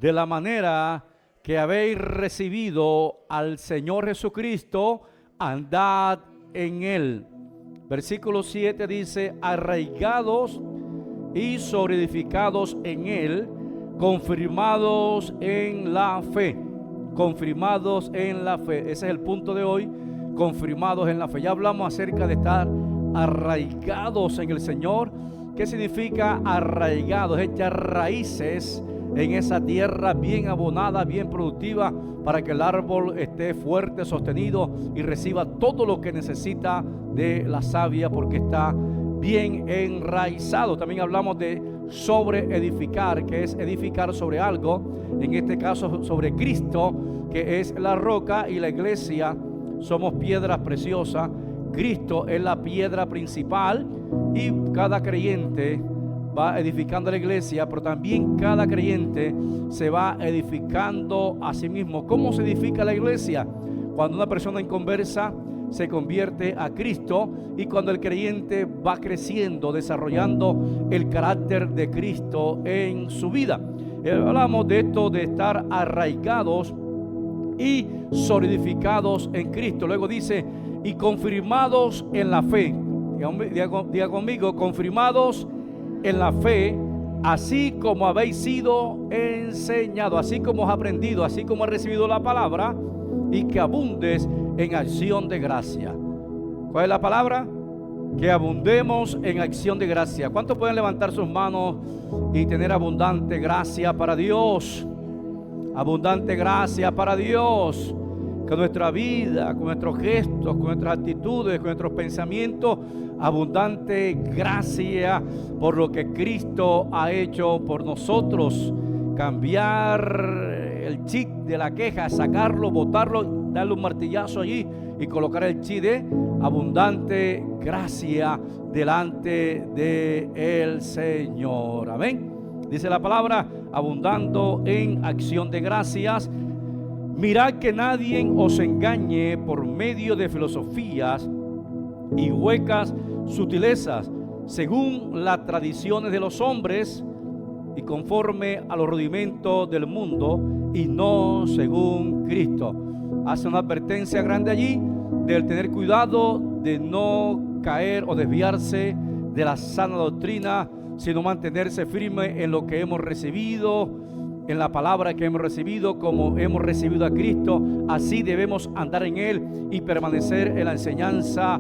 de la manera que habéis recibido al Señor Jesucristo, andad en Él. Versículo 7 dice: arraigados y sobreedificados en Él, confirmados en la fe. Confirmados en la fe. Ese es el punto de hoy. Confirmados en la fe. Ya hablamos acerca de estar arraigados en el Señor. ¿Qué significa arraigados? Echar raíces en esa tierra bien abonada, bien productiva, para que el árbol esté fuerte, sostenido y reciba todo lo que necesita de la savia, porque está bien enraizado. También hablamos de sobreedificar, que es edificar sobre algo, en este caso sobre Cristo, que es la roca, y la iglesia somos piedras preciosas. Cristo es la piedra principal, y cada creyente va edificando la iglesia, pero también cada creyente se va edificando a sí mismo. ¿Cómo se edifica la iglesia? Cuando una persona inconversa se convierte a Cristo, y cuando el creyente va creciendo, desarrollando el carácter de Cristo en su vida. Hablamos de esto, de estar arraigados y solidificados en Cristo. Luego dice: y confirmados en la fe. Diga conmigo: confirmados en la fe, así como habéis sido enseñados, así como has aprendido, así como has recibido la palabra, y que abundes en acción de gracia. ¿Cuál es la palabra? Que abundemos en acción de gracia. ¿Cuántos pueden levantar sus manos y tener abundante gracia para Dios? Abundante gracia para Dios. Que nuestra vida, con nuestros gestos, con nuestras actitudes, con nuestros pensamientos, abundante gracia por lo que Cristo ha hecho por nosotros. Cambiar el chip de la queja, sacarlo, botarlo, darle un martillazo allí y colocar el chip de abundante gracia delante del Señor. Amén. Dice la palabra: abundando en acción de gracias. Mirad que nadie os engañe por medio de filosofías y huecas sutilezas, según las tradiciones de los hombres y conforme a los rudimentos del mundo, y no según Cristo. Hace una advertencia grande allí del tener cuidado de no caer o desviarse de la sana doctrina, sino mantenerse firme en lo que hemos recibido, en la palabra que hemos recibido. Como hemos recibido a Cristo, así debemos andar en Él y permanecer en la enseñanza,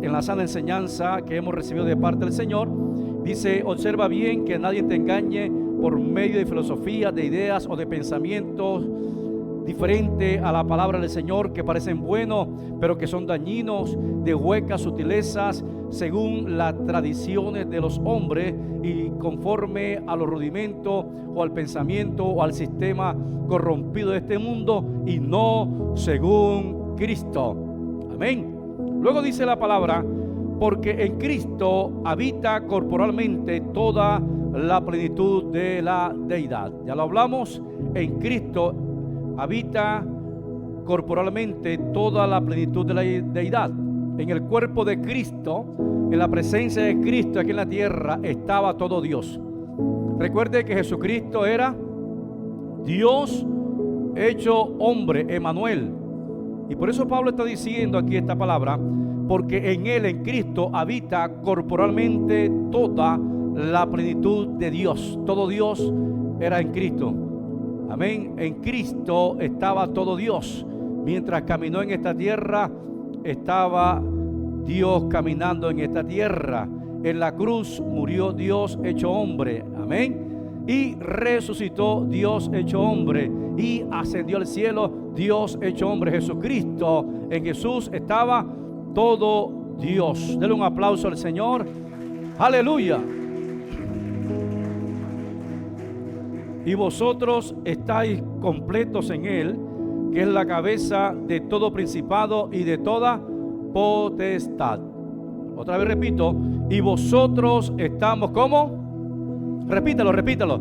en la sana enseñanza que hemos recibido de parte del Señor. Dice: observa bien que nadie te engañe por medio de filosofías, de ideas o de pensamientos diferentes a la palabra del Señor, que parecen buenos, pero que son dañinos, de huecas sutilezas, según las tradiciones de los hombres y conforme a los rudimentos o al pensamiento o al sistema corrompido de este mundo, y no según Cristo. Amén. Luego dice la palabra: porque en Cristo habita corporalmente toda la plenitud de la deidad. Ya lo hablamos. En Cristo habita corporalmente toda la plenitud de la deidad. En el cuerpo de Cristo, en la presencia de Cristo aquí en la tierra, estaba todo Dios. Recuerde que Jesucristo era Dios hecho hombre, Emmanuel. Y por eso Pablo está diciendo aquí esta palabra: porque en Él, en Cristo, habita corporalmente toda la plenitud de Dios. Todo Dios era en Cristo. Amén. En Cristo estaba todo Dios. Mientras caminó en esta tierra, estaba Dios caminando en esta tierra. En la cruz murió Dios hecho hombre. Amén. Y resucitó Dios hecho hombre. Y ascendió al cielo Dios hecho hombre. Jesucristo, en Jesús estaba todo Dios. Denle un aplauso al Señor. Aleluya. Y vosotros estáis completos en Él, que es la cabeza de todo principado y de toda potestad. Otra vez repito: y vosotros estamos, ¿cómo? Repítalo.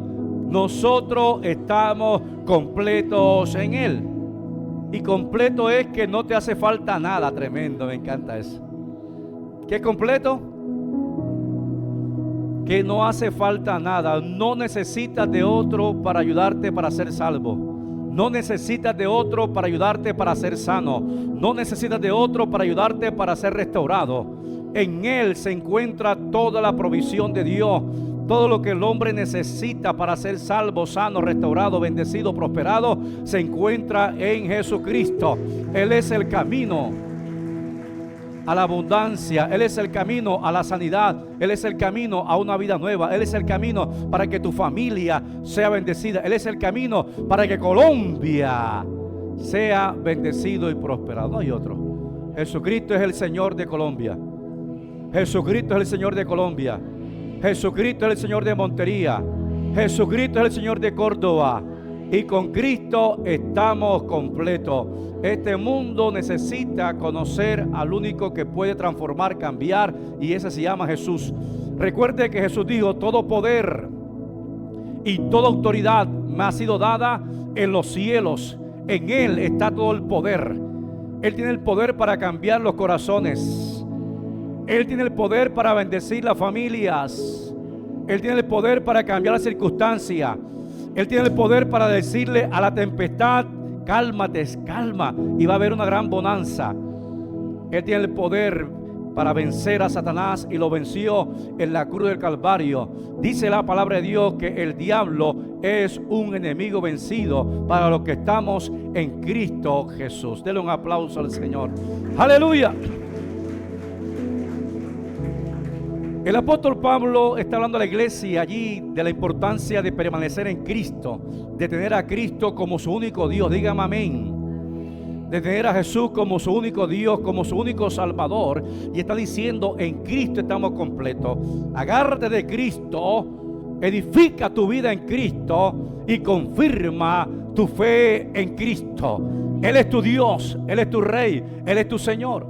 Nosotros estamos completos en Él. Y completo es que no te hace falta nada. Tremendo, me encanta eso. ¿Qué es completo? que no hace falta nada. No necesitas de otro para ayudarte para ser salvo. No necesitas de otro para ayudarte para ser sano. No necesitas de otro para ayudarte para ser restaurado. En Él se encuentra toda la provisión de Dios. Todo lo que el hombre necesita para ser salvo, sano, restaurado, bendecido, prosperado, se encuentra en Jesucristo. Él es el camino a la abundancia. Él es el camino a la sanidad. Él es el camino a una vida nueva. Él es el camino para que tu familia sea bendecida. Él es el camino para que Colombia sea bendecido y prosperado. No hay otro. Jesucristo es el Señor de Colombia. Jesucristo es el Señor de Colombia. Jesucristo es el Señor de Montería. Jesucristo es el Señor de Córdoba. Y con Cristo estamos completos. Este mundo necesita conocer al único que puede transformar, cambiar, y ese se llama Jesús. Recuerde que Jesús dijo: todo poder y toda autoridad me ha sido dada en los cielos. En Él está todo el poder. Él tiene el poder para cambiar los corazones. Él tiene el poder para bendecir las familias. Él tiene el poder para cambiar las circunstancias. Él tiene el poder para decirle a la tempestad: cálmate, calma, y va a haber una gran bonanza. Él tiene el poder para vencer a Satanás, y lo venció en la cruz del Calvario. Dice la palabra de Dios que el diablo es un enemigo vencido para los que estamos en Cristo Jesús. Denle un aplauso al Señor. Aleluya. El apóstol Pablo está hablando a la iglesia allí de la importancia de permanecer en Cristo, de tener a Cristo como su único Dios. Dígame amén. De tener a Jesús como su único Dios, como su único Salvador. Y está diciendo: en Cristo estamos completos. Agárrate de Cristo, edifica tu vida en Cristo y confirma tu fe en Cristo. Él es tu Dios, Él es tu Rey, Él es tu Señor.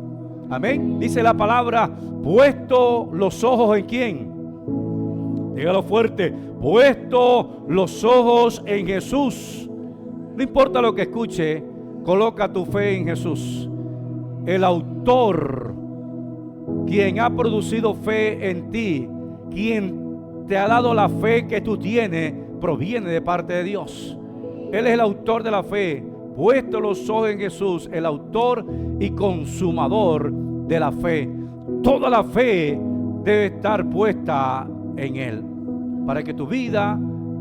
Amén. Dice la palabra: puesto los ojos en ¿quién? Dígalo fuerte: puesto los ojos en Jesús. No importa lo que escuche, coloca tu fe en Jesús. El autor, quien ha producido fe en ti, quien te ha dado la fe que tú tienes, proviene de parte de Dios. Él es el autor de la fe. Puesto los ojos en Jesús, el autor y consumador de la fe. Toda la fe debe estar puesta en Él, para que tu vida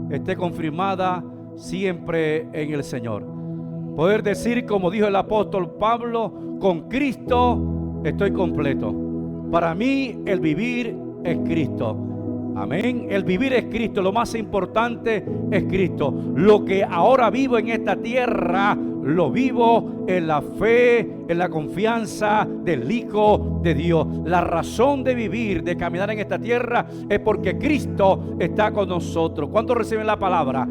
esté confirmada siempre en el Señor. Poder decir, como dijo el apóstol Pablo: con Cristo estoy completo. Para mí el vivir es Cristo. Amén. El vivir es Cristo. Lo más importante es Cristo. Lo que ahora vivo en esta tierra, lo vivo en la fe, en la confianza del Hijo de Dios. La razón de vivir, de caminar en esta tierra, es porque Cristo está con nosotros. ¿Cuántos reciben la palabra?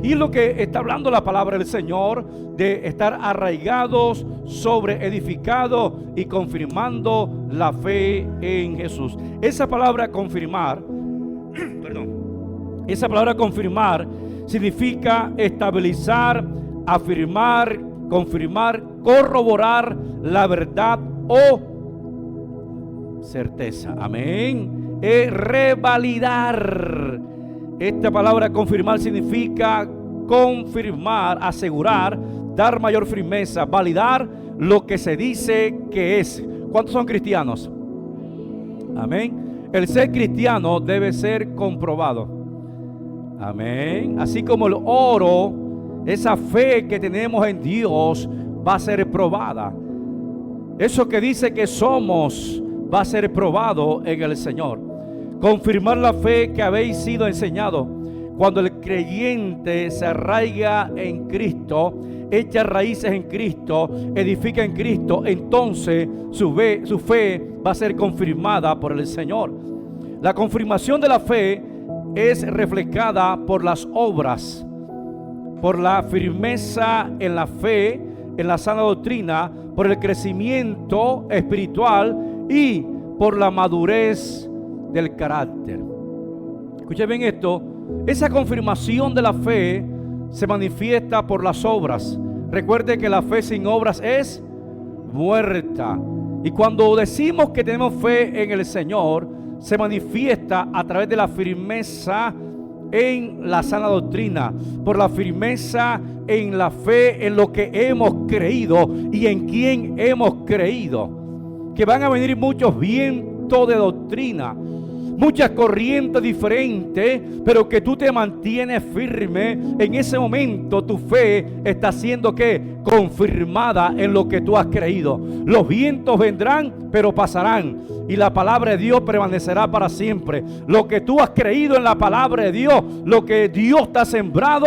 Y lo que está hablando la palabra del Señor, de estar arraigados, sobre edificados y confirmando la fe en Jesús. Esa palabra confirmar, esa palabra confirmar significa estabilizar, afirmar, confirmar, corroborar la verdad o certeza. Amén. Revalidar. Esta palabra confirmar significa confirmar, asegurar, dar mayor firmeza, validar lo que se dice que es. ¿Cuántos son cristianos? Amén. El ser cristiano debe ser comprobado. Amén. Así como el oro, esa fe que tenemos en Dios va a ser probada. Eso que dice que somos va a ser probado en el Señor. Confirmar la fe que habéis sido enseñado. Cuando el creyente se arraiga en Cristo, echa raíces en Cristo, edifica en Cristo, entonces su fe va a ser confirmada por el Señor. La confirmación de la fe es reflejada por las obras, por la firmeza en la fe, en la sana doctrina, por el crecimiento espiritual y por la madurez del carácter. Escuchen bien esto: esa confirmación de la fe se manifiesta por las obras. Recuerde que la fe sin obras es muerta. Y cuando decimos que tenemos fe en el Señor, se manifiesta a través de la firmeza en la sana doctrina, por la firmeza en la fe, en lo que hemos creído y en quién hemos creído. Que van a venir muchos vientos de doctrina, muchas corrientes diferentes, pero que tú te mantienes firme. En ese momento tu fe está siendo ¿qué? Confirmada en lo que tú has creído. Los vientos vendrán, pero pasarán, y la palabra de Dios permanecerá para siempre. Lo que tú has creído en la palabra de Dios, lo que Dios te ha sembrado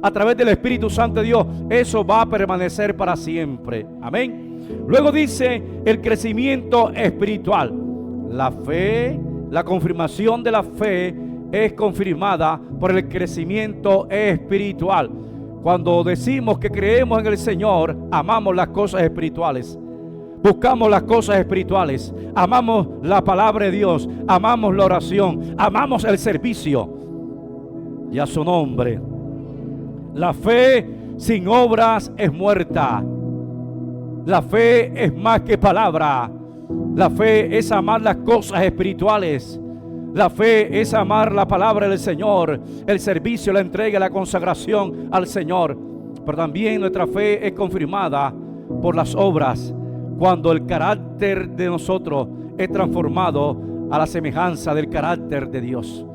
a través del Espíritu Santo de Dios, eso va a permanecer para siempre. Amén. Luego dice el crecimiento espiritual. La fe, la confirmación de la fe es confirmada por el crecimiento espiritual. Cuando decimos que creemos en el Señor, amamos las cosas espirituales. Buscamos las cosas espirituales. Amamos la palabra de Dios. Amamos la oración. Amamos el servicio. Y a su nombre. La fe sin obras es muerta. La fe es más que palabra. La fe es amar las cosas espirituales. La fe es amar la palabra del Señor, el servicio, la entrega, la consagración al Señor. Pero también nuestra fe es confirmada por las obras, cuando el carácter de nosotros es transformado a la semejanza del carácter de Dios.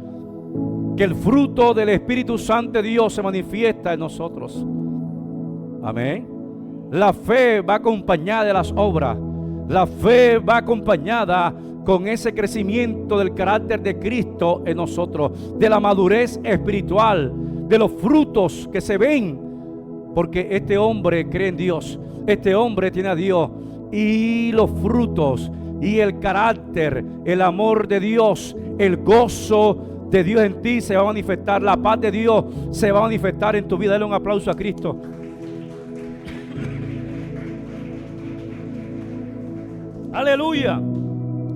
Que el fruto del Espíritu Santo de Dios se manifiesta en nosotros. Amén. La fe va acompañada de las obras. La fe va acompañada con ese crecimiento del carácter de Cristo en nosotros, de la madurez espiritual, de los frutos que se ven, porque este hombre cree en Dios, este hombre tiene a Dios, y los frutos y el carácter, el amor de Dios, el gozo de Dios en ti se va a manifestar, la paz de Dios se va a manifestar en tu vida. Dale un aplauso a Cristo. Aleluya.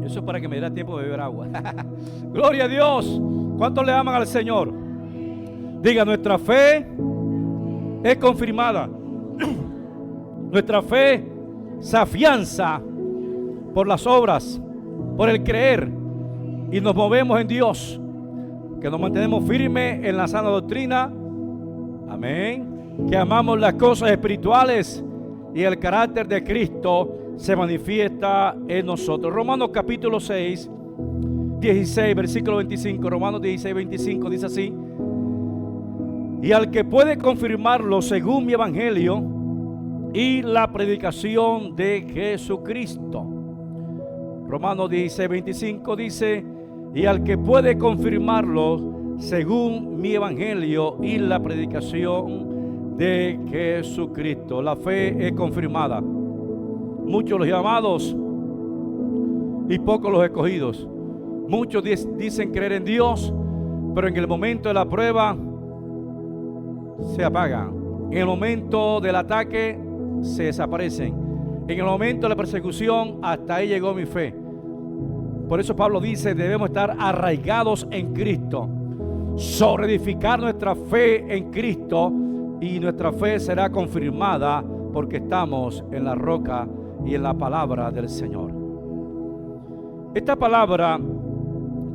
Eso es para que me dé tiempo de beber agua. Gloria a Dios. ¿Cuántos le aman al Señor? Diga, nuestra fe es confirmada. Nuestra fe se afianza por las obras, por el creer, y nos movemos en Dios, que nos mantenemos firmes en la sana doctrina. Amén. Que amamos las cosas espirituales y el carácter de Cristo se manifiesta en nosotros. Romanos capítulo 6, 16, versículo 25. Romanos 16, 25 dice así: y al que puede confirmarlo según mi evangelio y la predicación de Jesucristo. Romanos 16, 25 dice: y al que puede confirmarlo según mi evangelio y la predicación de Jesucristo. La fe es confirmada. Muchos los llamados y pocos los escogidos. Muchos dicen creer en Dios, pero en el momento de la prueba se apagan. En el momento del ataque se desaparecen. En el momento de la persecución, hasta ahí llegó mi fe. Por eso Pablo dice: debemos estar arraigados en Cristo, sobreedificar nuestra fe en Cristo, y nuestra fe será confirmada porque estamos en la roca y en la palabra del Señor. Esta palabra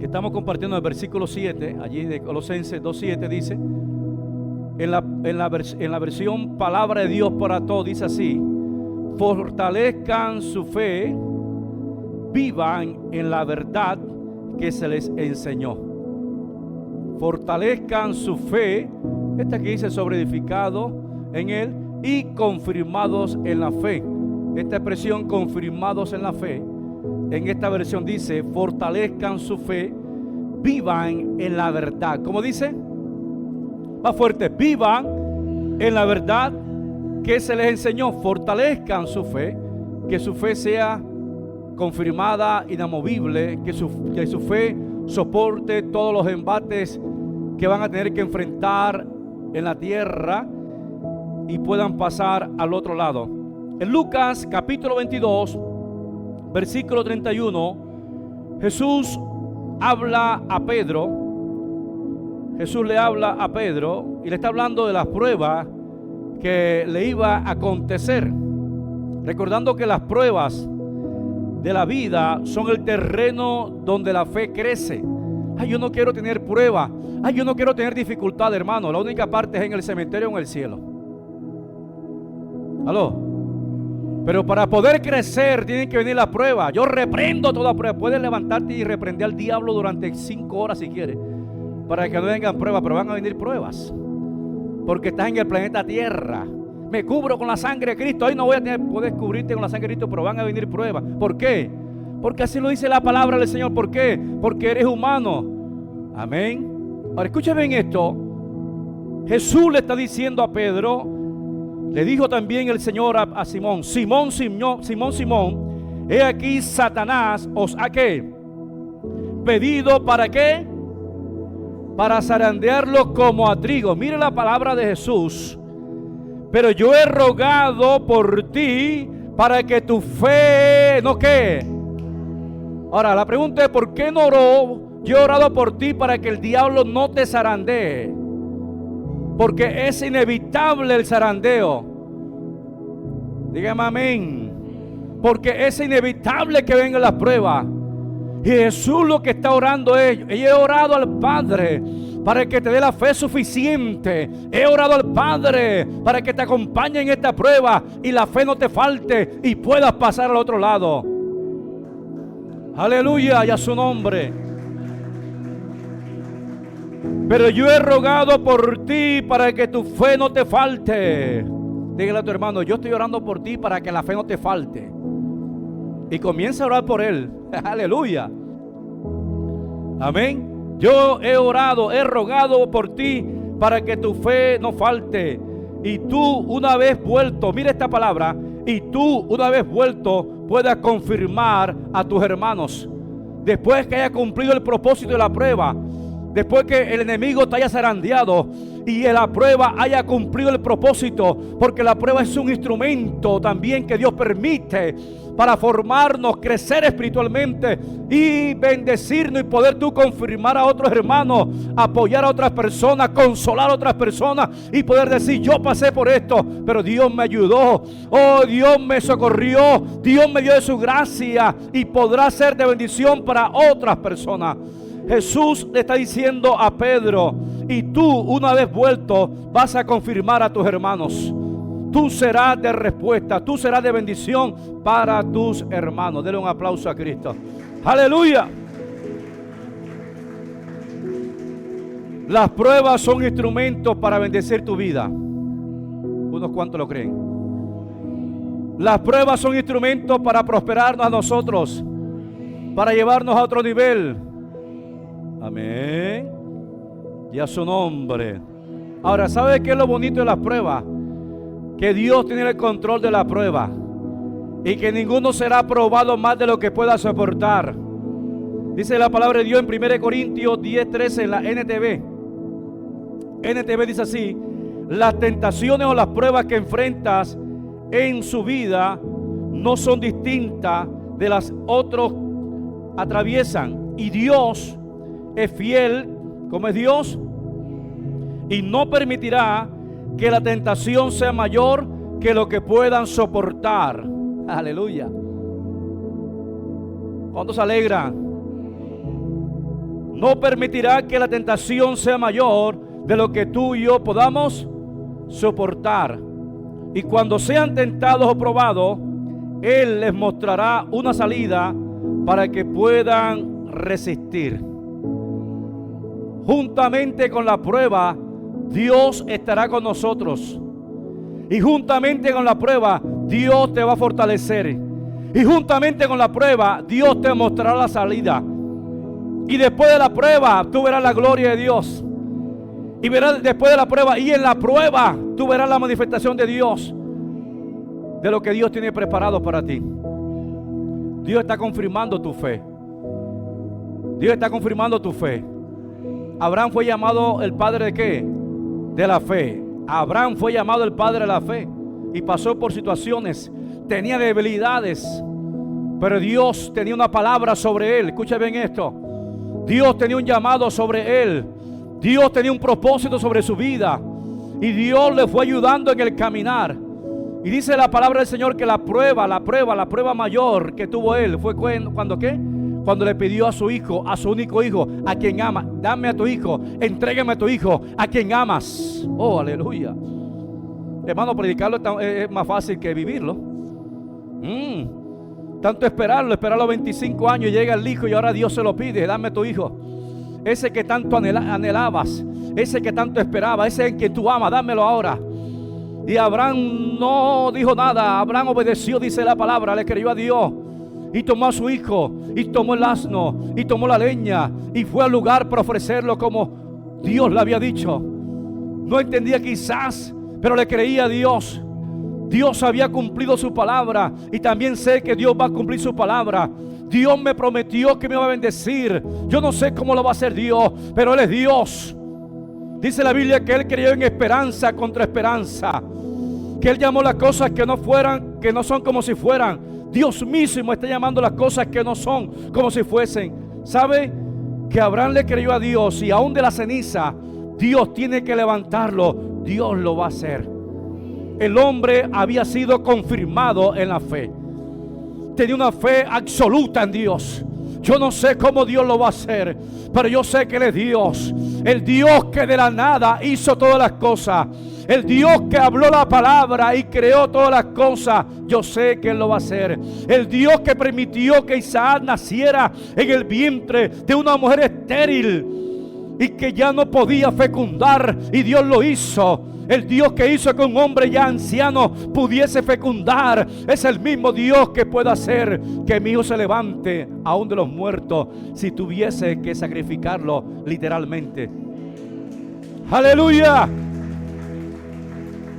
que estamos compartiendo en el versículo 7, allí de Colosenses 2:7, dice, en la versión Palabra de Dios para Todos, dice así: fortalezcan su fe, vivan en la verdad que se les enseñó. Fortalezcan su fe, esta que dice sobreedificado en él y confirmados en la fe. Esta expresión, confirmados en la fe, en esta versión dice: fortalezcan su fe, vivan en la verdad. ¿Cómo dice? Más fuerte: vivan en la verdad que se les enseñó. Fortalezcan su fe, que su fe sea confirmada, inamovible, que su fe soporte todos los embates que van a tener que enfrentar en la tierra y puedan pasar al otro lado. En Lucas capítulo 22, versículo 31, Jesús habla a Pedro. Jesús le habla a Pedro y le está hablando de las pruebas que le iba a acontecer, recordando que las pruebas de la vida son el terreno donde la fe crece. Ay, yo no quiero tener pruebas. Ay, yo no quiero tener dificultad, hermano. La única parte es en el cementerio o en el cielo. ¿Aló? Pero para poder crecer tienen que venir las pruebas. Yo reprendo toda prueba. Puedes levantarte y reprender al diablo durante 5 horas si quieres, para que no vengan pruebas, pero van a venir pruebas. Porque estás en el planeta Tierra. Me cubro con la sangre de Cristo. Hoy no voy a poder cubrirte con la sangre de Cristo, pero van a venir pruebas. ¿Por qué? Porque así lo dice la palabra del Señor. ¿Por qué? Porque eres humano. Amén. Ahora escuchen bien esto. Jesús le está diciendo a Pedro, le dijo también el Señor a Simón: Simón, he aquí Satanás os ha ¿qué? Pedido ¿para qué? Para zarandearlo como a trigo. Mire la palabra de Jesús. Pero yo he rogado por ti para que tu fe, ¿no qué? Ahora la pregunta es: ¿por qué no oró? Yo he orado por ti para que el diablo no te zarandee, porque es inevitable el zarandeo. Dígame amén. Porque es inevitable que vengan las pruebas. Y Jesús lo que está orando es: he orado al Padre para que te dé la fe suficiente. He orado al Padre para que te acompañe en esta prueba y la fe no te falte y puedas pasar al otro lado. Aleluya, y a su nombre. Pero yo he rogado por ti para que tu fe no te falte. Dígale a tu hermano: yo estoy orando por ti para que la fe no te falte. Y comienza a orar por él. Aleluya. Amén. Yo he orado, he rogado por ti para que tu fe no falte. Y tú una vez vuelto, mira esta palabra, y tú una vez vuelto puedas confirmar a tus hermanos. Después que haya cumplido el propósito de la prueba, después que el enemigo te haya zarandeado y en la prueba haya cumplido el propósito, porque la prueba es un instrumento también que Dios permite para formarnos, crecer espiritualmente y bendecirnos y poder tú confirmar a otros hermanos, apoyar a otras personas, consolar a otras personas y poder decir: yo pasé por esto, pero Dios me ayudó, oh, Dios me socorrió, Dios me dio de su gracia y podrá ser de bendición para otras personas. Jesús le está diciendo a Pedro: y tú una vez vuelto vas a confirmar a tus hermanos. Tú serás de respuesta, tú serás de bendición para tus hermanos. Denle un aplauso a Cristo. Aleluya. Las pruebas son instrumentos para bendecir tu vida. Unos cuantos lo creen. Las pruebas son instrumentos para prosperarnos a nosotros, para llevarnos a otro nivel. Amén. Y a su nombre. Ahora, ¿sabe qué es lo bonito de las pruebas? Que Dios tiene el control de la prueba y que ninguno será probado más de lo que pueda soportar. Dice la palabra de Dios en 1 Corintios 10:13 en la NTV. NTV dice así: las tentaciones o las pruebas que enfrentas en su vida no son distintas de las otros atraviesan, y Dios es fiel, como es Dios, y no permitirá que la tentación sea mayor que lo que puedan soportar. Aleluya. ¿Cuántos se alegran? No permitirá que la tentación sea mayor de lo que tú y yo podamos soportar. Y cuando sean tentados o probados, Él les mostrará una salida para que puedan resistir. Juntamente con la prueba, Dios estará con nosotros. Y juntamente con la prueba, Dios te va a fortalecer. Y juntamente con la prueba, Dios te mostrará la salida. Y después de la prueba, tú verás la gloria de Dios. Y verás después de la prueba, y en la prueba, tú verás la manifestación de Dios, de lo que Dios tiene preparado para ti. Dios está confirmando tu fe. Dios está confirmando tu fe. Abraham fue llamado el padre de ¿qué? De la fe. Abraham fue llamado el padre de la fe y pasó por situaciones, tenía debilidades, pero Dios tenía una palabra sobre él. Escucha bien esto: Dios tenía un llamado sobre él, Dios tenía un propósito sobre su vida y Dios le fue ayudando en el caminar. Y dice la palabra del Señor que la prueba mayor que tuvo él fue cuando ¿qué? Cuando le pidió a su hijo, a su único hijo, a quien ama: dame a tu hijo, entrégame a tu hijo, a quien amas. Oh, aleluya. Hermano, predicarlo es más fácil que vivirlo. Tanto esperarlo 25 años, llega el hijo y ahora Dios se lo pide: dame a tu hijo, ese que tanto anhelabas, ese que tanto esperaba, ese en quien tú amas, dámelo ahora. Y Abraham no dijo nada. Abraham obedeció, dice la palabra, le creyó a Dios y tomó a su hijo y tomó el asno y tomó la leña y fue al lugar para ofrecerlo como Dios le había dicho. No entendía quizás, pero le creía a Dios. Dios había cumplido su palabra y también sé que Dios va a cumplir su palabra. Dios me prometió que me iba a bendecir. Yo no sé cómo lo va a hacer Dios, pero Él es Dios. Dice la Biblia que Él creyó en esperanza contra esperanza, que Él llamó las cosas que no son como si fueran. Dios mismo está llamando las cosas que no son como si fuesen. ¿Sabe? Que Abraham le creyó a Dios y aún de la ceniza Dios tiene que levantarlo. Dios lo va a hacer. El hombre había sido confirmado en la fe. Tenía una fe absoluta en Dios. Yo no sé cómo Dios lo va a hacer, pero yo sé que Él es Dios. El Dios que de la nada hizo todas las cosas. El Dios que habló la palabra y creó todas las cosas. Yo sé que Él lo va a hacer. El Dios que permitió que Isaac naciera en el vientre de una mujer estéril y que ya no podía fecundar, y Dios lo hizo. El Dios que hizo que un hombre ya anciano pudiese fecundar es el mismo Dios que puede hacer que mi hijo se levante aún de los muertos si tuviese que sacrificarlo literalmente. ¡Aleluya!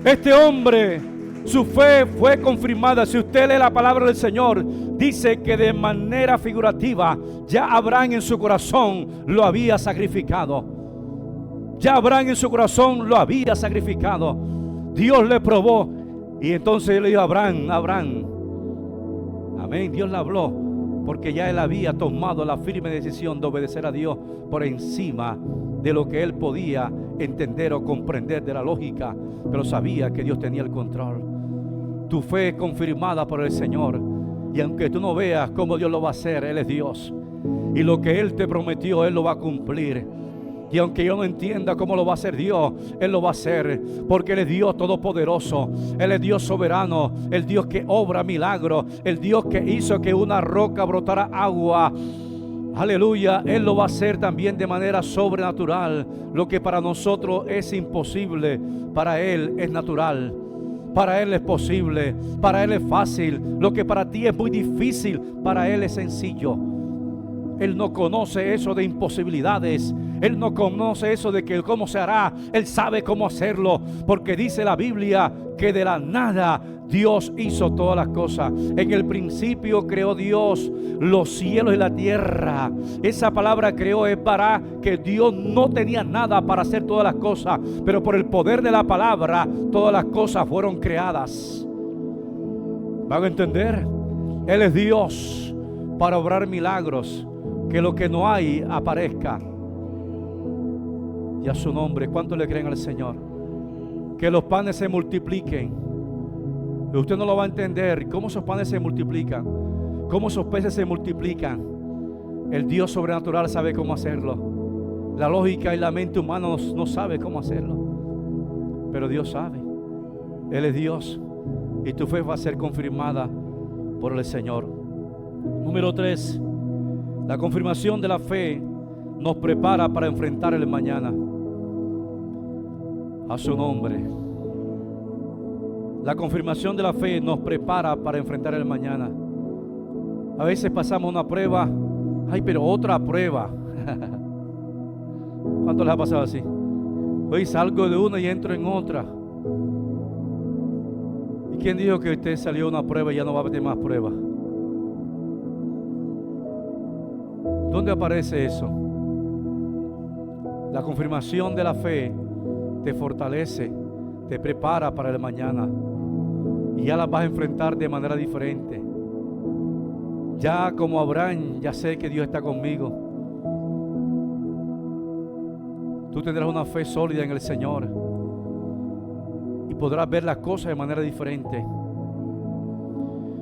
Este hombre, su fe fue confirmada. Si usted lee la palabra del Señor, dice que de manera figurativa ya Abraham en su corazón lo había sacrificado. Ya Abraham en su corazón lo había sacrificado. Dios le probó y entonces le dijo: Abraham, amén. Dios le habló porque ya él había tomado la firme decisión de obedecer a Dios por encima de lo que él podía entender o comprender de la lógica, pero sabía que Dios tenía el control. Tu fe es confirmada por el Señor, y aunque tú no veas cómo Dios lo va a hacer, Él es Dios, y lo que Él te prometió, Él lo va a cumplir. Y aunque yo no entienda cómo lo va a hacer Dios, Él lo va a hacer, porque Él es Dios todopoderoso. Él es Dios soberano, el Dios que obra milagros, el Dios que hizo que una roca brotara agua. Aleluya. Él lo va a hacer también de manera sobrenatural. Lo que para nosotros es imposible, para Él es natural. Para Él es posible, para Él es fácil. Lo que para ti es muy difícil, para Él es sencillo. Él no conoce eso de imposibilidades. Él no conoce eso de que cómo se hará. Él sabe cómo hacerlo, porque dice la Biblia que de la nada Dios hizo todas las cosas. En el principio creó Dios los cielos y la tierra. Esa palabra creó es para que Dios no tenía nada para hacer todas las cosas, pero por el poder de la palabra todas las cosas fueron creadas. ¿Van a entender? Él es Dios para obrar milagros, que lo que no hay aparezca. Y a su nombre, ¿cuánto le creen al Señor? Que los panes se multipliquen. Y usted no lo va a entender. ¿Cómo esos panes se multiplican? ¿Cómo esos peces se multiplican? El Dios sobrenatural sabe cómo hacerlo. La lógica y la mente humana no sabe cómo hacerlo, pero Dios sabe. Él es Dios, y tu fe va a ser confirmada por el Señor. Número 3. La confirmación de la fe nos prepara para enfrentar el mañana. A su nombre. La confirmación de la fe nos prepara para enfrentar el mañana. A veces pasamos una prueba. Ay, pero otra prueba. ¿Cuánto les ha pasado así? Hoy salgo de una y entro en otra. ¿Y quién dijo que usted salió de una prueba y ya no va a tener más pruebas? ¿Dónde aparece eso? La confirmación de la fe te fortalece, te prepara para el mañana, y ya las vas a enfrentar de manera diferente. Ya como Abraham, ya sé que Dios está conmigo. Tú tendrás una fe sólida en el Señor, y podrás ver las cosas de manera diferente.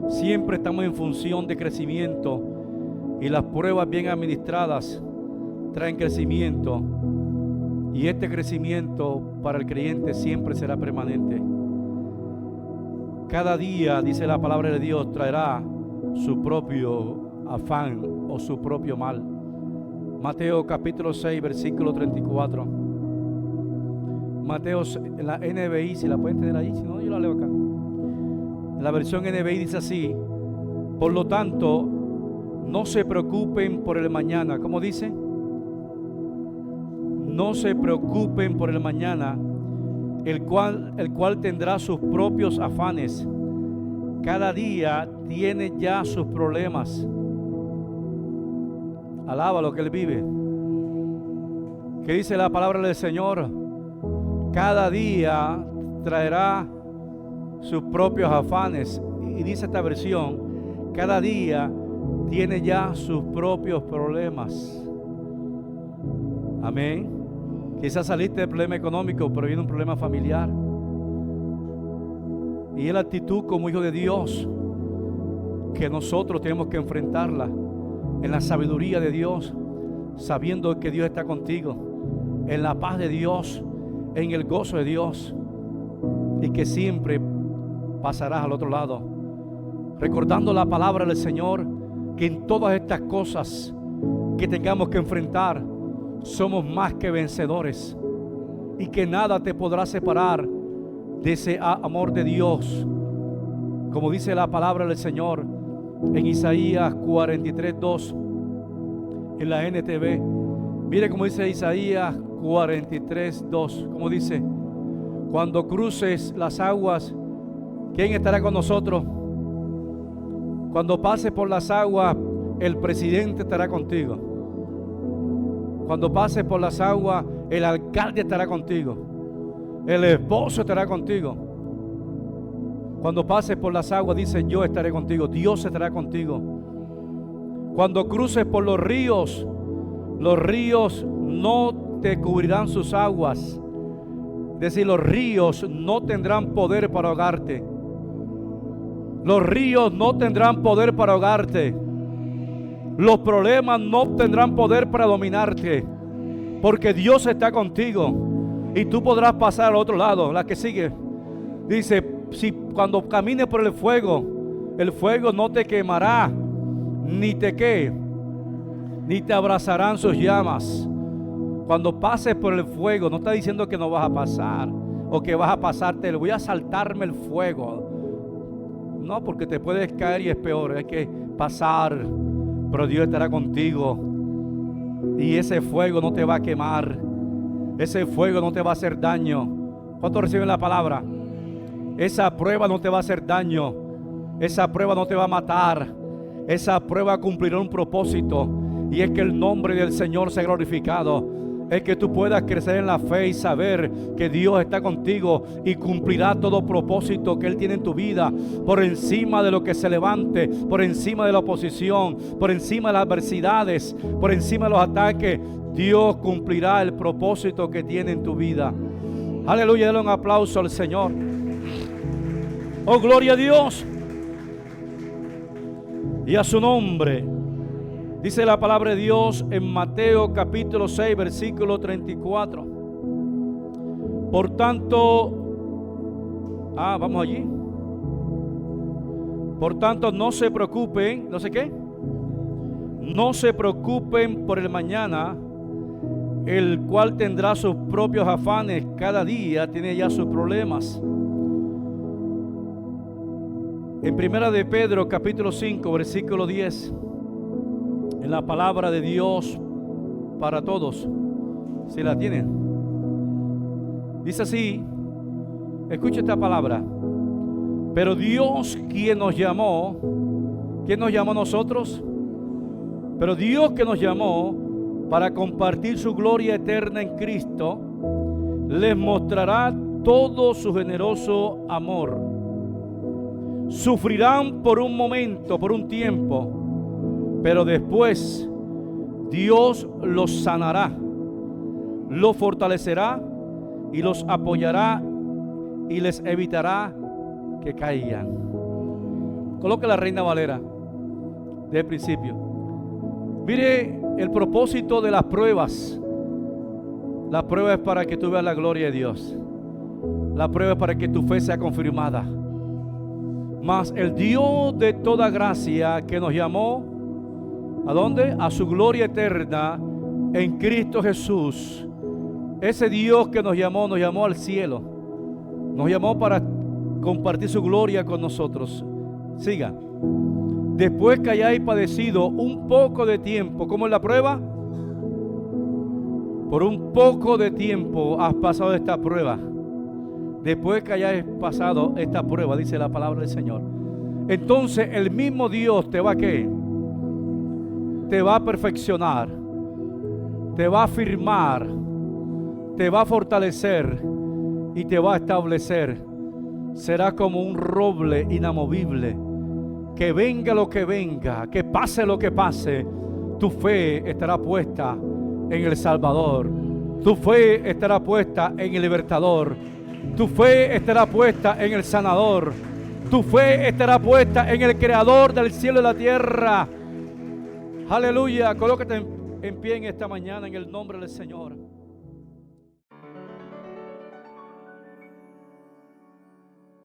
Siempre estamos en función de crecimiento, y las pruebas bien administradas traen crecimiento, y este crecimiento para el creyente siempre será permanente. Cada día, dice la palabra de Dios, traerá su propio afán o su propio mal. Mateo capítulo 6, versículo 34. Mateo, en la NBI, si la pueden tener ahí, si no yo la leo acá. En la versión NBI dice así: por lo tanto, no se preocupen por el mañana. ¿Cómo dice? No se preocupen por el mañana, el cual tendrá sus propios afanes. Cada día tiene ya sus problemas. Alaba lo que él vive. ¿Qué dice la palabra del Señor? Cada día traerá sus propios afanes. Y dice esta versión: cada día tiene ya sus propios problemas. Amén. Quizás saliste del problema económico, pero viene un problema familiar. Y es la actitud como hijo de Dios que nosotros tenemos que enfrentarla en la sabiduría de Dios, sabiendo que Dios está contigo, en la paz de Dios, en el gozo de Dios, y que siempre pasarás al otro lado, recordando la palabra del Señor, que en todas estas cosas que tengamos que enfrentar somos más que vencedores, y que nada te podrá separar de ese amor de Dios, como dice la palabra del Señor en Isaías 43:2 en la NTV. Mire cómo dice Isaías 43:2, como dice: cuando cruces las aguas, ¿quién estará con nosotros? Cuando pases por las aguas, el presidente estará contigo. Cuando pases por las aguas, el alcalde estará contigo. El esposo estará contigo. Cuando pases por las aguas, dice: yo estaré contigo. Dios estará contigo. Cuando cruces por los ríos no te cubrirán sus aguas. Es decir, los ríos no tendrán poder para ahogarte. Los ríos no tendrán poder para ahogarte. Los problemas no tendrán poder para dominarte, porque Dios está contigo y tú podrás pasar al otro lado. La que sigue dice: si cuando camines por el fuego no te quemará, ni te abrazarán sus llamas. Cuando pases por el fuego, no está diciendo que no vas a pasar o que vas a pasarte, voy a saltarme el fuego. No, porque te puedes caer y es peor. Hay que pasar, pero Dios estará contigo, y ese fuego no te va a quemar, ese fuego no te va a hacer daño. ¿Cuántos reciben la palabra? Esa prueba no te va a hacer daño, esa prueba no te va a matar, esa prueba cumplirá un propósito, y es que el nombre del Señor sea glorificado. Es que tú puedas crecer en la fe y saber que Dios está contigo y cumplirá todo propósito que Él tiene en tu vida, por encima de lo que se levante, por encima de la oposición, por encima de las adversidades, por encima de los ataques. Dios cumplirá el propósito que tiene en tu vida. Aleluya, dale un aplauso al Señor. Oh, gloria a Dios y a su nombre. Dice la palabra de Dios en Mateo capítulo 6, versículo 34. Por tanto, vamos allí. Por tanto, no se preocupen, no sé qué. No se preocupen por el mañana, el cual tendrá sus propios afanes. Cada día tiene ya sus problemas. En Primera de Pedro capítulo 5, versículo 10. En la palabra de Dios para todos, si la tienen, dice así: escucha esta palabra. Pero Dios, quien nos llamó, ¿quién nos llamó a nosotros? Pero Dios que nos llamó para compartir su gloria eterna en Cristo, les mostrará todo su generoso amor. Sufrirán por un momento, por un tiempo, pero después Dios los sanará, los fortalecerá y los apoyará y les evitará que caigan. Coloque la Reina Valera del principio. Mire el propósito de las pruebas. La prueba es para que tú veas la gloria de Dios. La prueba es para que tu fe sea confirmada. Mas el Dios de toda gracia, que nos llamó, ¿a dónde? A su gloria eterna en Cristo Jesús. Ese Dios que nos llamó al cielo. Nos llamó para compartir su gloria con nosotros. Siga. Después que hayáis padecido un poco de tiempo, ¿cómo es la prueba? Por un poco de tiempo has pasado esta prueba. Después que hayáis pasado esta prueba, dice la palabra del Señor, entonces el mismo Dios te va a ¿qué? Te va a perfeccionar, te va a afirmar, te va a fortalecer y te va a establecer. Será como un roble inamovible. Que venga lo que venga, que pase lo que pase, tu fe estará puesta en el Salvador. Tu fe estará puesta en el Libertador. Tu fe estará puesta en el Sanador. Tu fe estará puesta en el Creador del cielo y la tierra. Aleluya. Colócate en pie en esta mañana en el nombre del Señor.